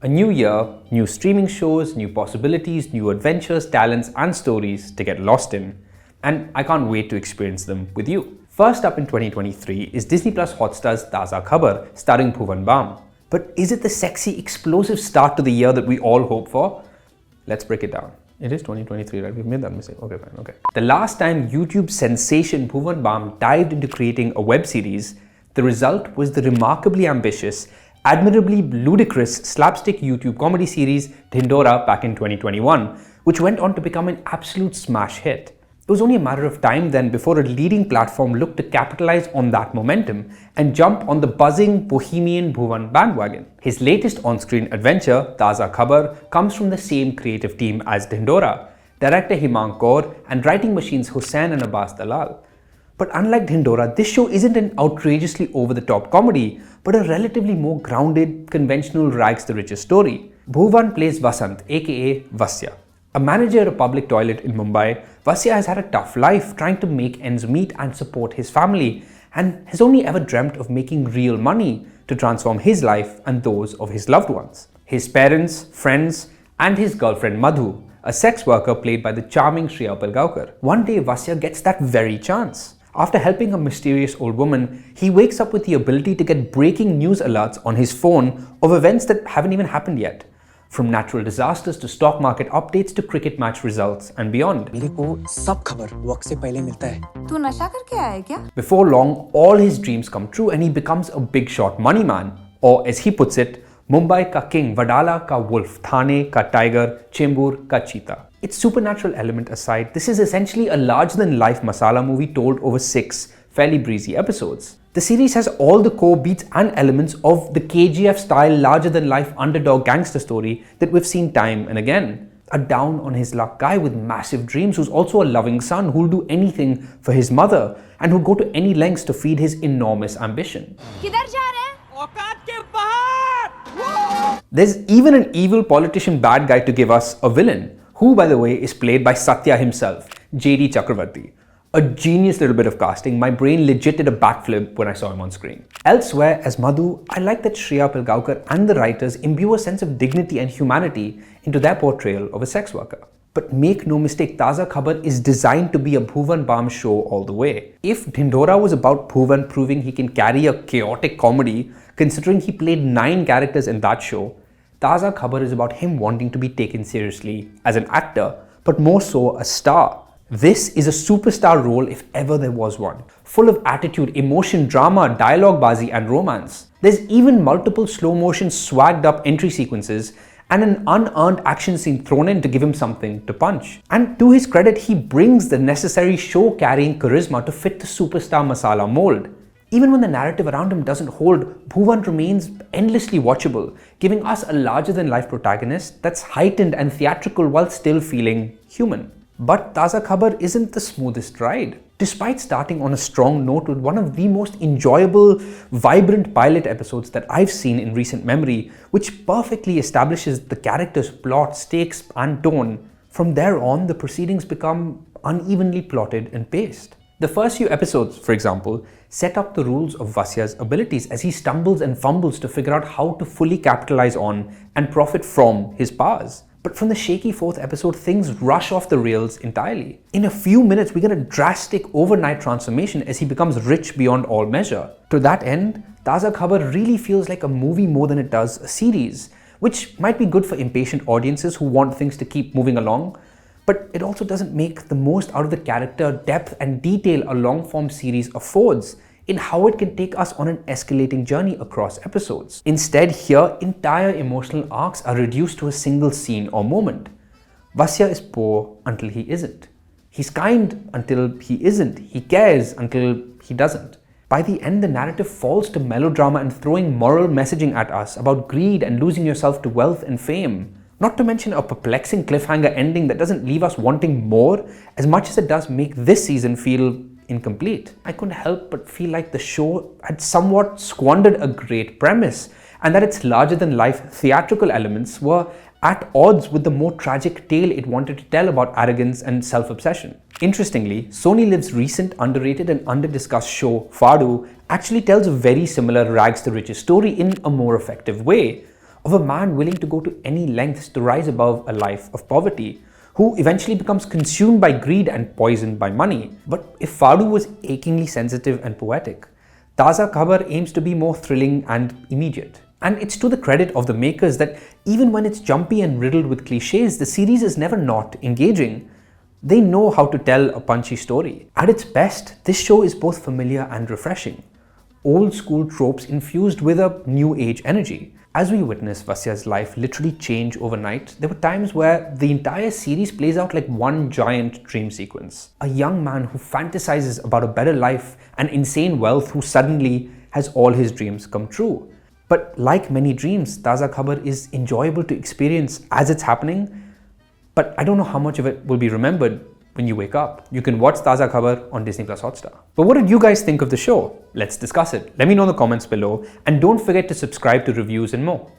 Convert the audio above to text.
A new year, new streaming shows, new possibilities, new adventures, talents and stories to get lost in. And I can't wait to experience them with you. First up in 2023 is Disney Plus Hotstar's Taaza Khabar starring Bhuvan Bam. But is it the sexy, explosive start to the year that we all hope for? Let's break it down. It is 2023, right? We've made that mistake. Okay, fine, okay. The last time YouTube sensation Bhuvan Bam dived into creating a web series, the result was the remarkably ambitious, admirably ludicrous slapstick YouTube comedy series Dhindora back in 2021, which went on to become an absolute smash hit. It was only a matter of time then before a leading platform looked to capitalize on that momentum and jump on the buzzing bohemian Bhuvan bandwagon. His latest on-screen adventure, Taaza Khabar, comes from the same creative team as Dhindora, director Himang Kaur and writing machines Hussain and Abbas Dalal. But unlike Dhindora, this show isn't an outrageously over-the-top comedy, but a relatively more grounded, conventional rags-to-riches story. Bhuvan plays Vasant, aka Vasya. A manager at a public toilet in Mumbai, Vasya has had a tough life trying to make ends meet and support his family, and has only ever dreamt of making real money to transform his life and those of his loved ones. His parents, friends, and his girlfriend Madhu, a sex worker played by the charming Shriya Palgaonkar. One day Vasya gets that very chance. After helping a mysterious old woman, he wakes up with the ability to get breaking news alerts on his phone of events that haven't even happened yet. From natural disasters to stock market updates to cricket match results and beyond. मेरे को सब खबर वक्त से पहले मिलता है। तू नशा करके आया है क्या? Before long, all his dreams come true and he becomes a big shot money man. Or as he puts it, Mumbai ka king, Vadala ka wolf, Thane ka tiger, Chembur ka cheetah. Its supernatural element aside, this is essentially a larger-than-life masala movie told over 6 fairly breezy episodes. The series has all the core beats and elements of the KGF-style larger-than-life underdog gangster story that we've seen time and again. A down-on-his-luck guy with massive dreams who's also a loving son who'll do anything for his mother and who'll go to any lengths to feed his enormous ambition. किधर जा रहे हैं? औकात के बाहर! There's even an evil politician bad guy to give us a villain, who, by the way, is played by Satya himself, J.D. Chakravarti. A genius little bit of casting. My brain legit did a backflip when I saw him on screen. Elsewhere, as Madhu, I like that Shriya Palgaonkar and the writers imbue a sense of dignity and humanity into their portrayal of a sex worker. But make no mistake, Taaza Khabar is designed to be a Bhuvan Bam show all the way. If Dhindora was about Bhuvan proving he can carry a chaotic comedy, considering he played 9 characters in that show, Taaza Khabar is about him wanting to be taken seriously as an actor, but more so a star. This is a superstar role if ever there was one, full of attitude, emotion, drama, dialogue bazi and romance. There's even multiple slow motion swagged up entry sequences and an unearned action scene thrown in to give him something to punch. And to his credit, he brings the necessary show carrying charisma to fit the superstar masala mold. Even when the narrative around him doesn't hold, Bhuvan remains endlessly watchable, giving us a larger-than-life protagonist that's heightened and theatrical while still feeling human. But Taaza Khabar isn't the smoothest ride. Despite starting on a strong note with one of the most enjoyable, vibrant pilot episodes that I've seen in recent memory, which perfectly establishes the character's plot, stakes and tone, from there on the proceedings become unevenly plotted and paced. The first few episodes, for example, set up the rules of Vasya's abilities as he stumbles and fumbles to figure out how to fully capitalize on and profit from his powers. But from the shaky 4th episode, things rush off the rails entirely. In a few minutes, we get a drastic overnight transformation as he becomes rich beyond all measure. To that end, Taaza Khabar really feels like a movie more than it does a series, which might be good for impatient audiences who want things to keep moving along, but it also doesn't make the most out of the character depth and detail a long-form series affords in how it can take us on an escalating journey across episodes. Instead, here, entire emotional arcs are reduced to a single scene or moment. Vasya is poor until he isn't. He's kind until he isn't. He cares until he doesn't. By the end, the narrative falls to melodrama and throwing moral messaging at us about greed and losing yourself to wealth and fame. Not to mention a perplexing cliffhanger ending that doesn't leave us wanting more as much as it does make this season feel incomplete. I couldn't help but feel like the show had somewhat squandered a great premise and that its larger-than-life theatrical elements were at odds with the more tragic tale it wanted to tell about arrogance and self-obsession. Interestingly, Sony Liv's recent underrated and under-discussed show, Fadu, actually tells a very similar rags-to-riches story in a more effective way. of a man willing to go to any lengths to rise above a life of poverty, who eventually becomes consumed by greed and poisoned by money. But if Fadu was achingly sensitive and poetic, Taaza Khabar aims to be more thrilling and immediate. And it's to the credit of the makers that even when it's jumpy and riddled with cliches, the series is never not engaging. They know how to tell a punchy story. At its best, this show is both familiar and refreshing. Old school tropes infused with a new age energy. As we witness Vasya's life literally change overnight, there were times where the entire series plays out like one giant dream sequence. A young man who fantasizes about a better life and insane wealth who suddenly has all his dreams come true. But like many dreams, Taaza Khabar is enjoyable to experience as it's happening, but I don't know how much of it will be remembered when you wake up. You can watch Taaza Khabar on Disney Plus Hotstar. But what did you guys think of the show? Let's discuss it. Let me know in the comments below, and don't forget to subscribe to reviews and more.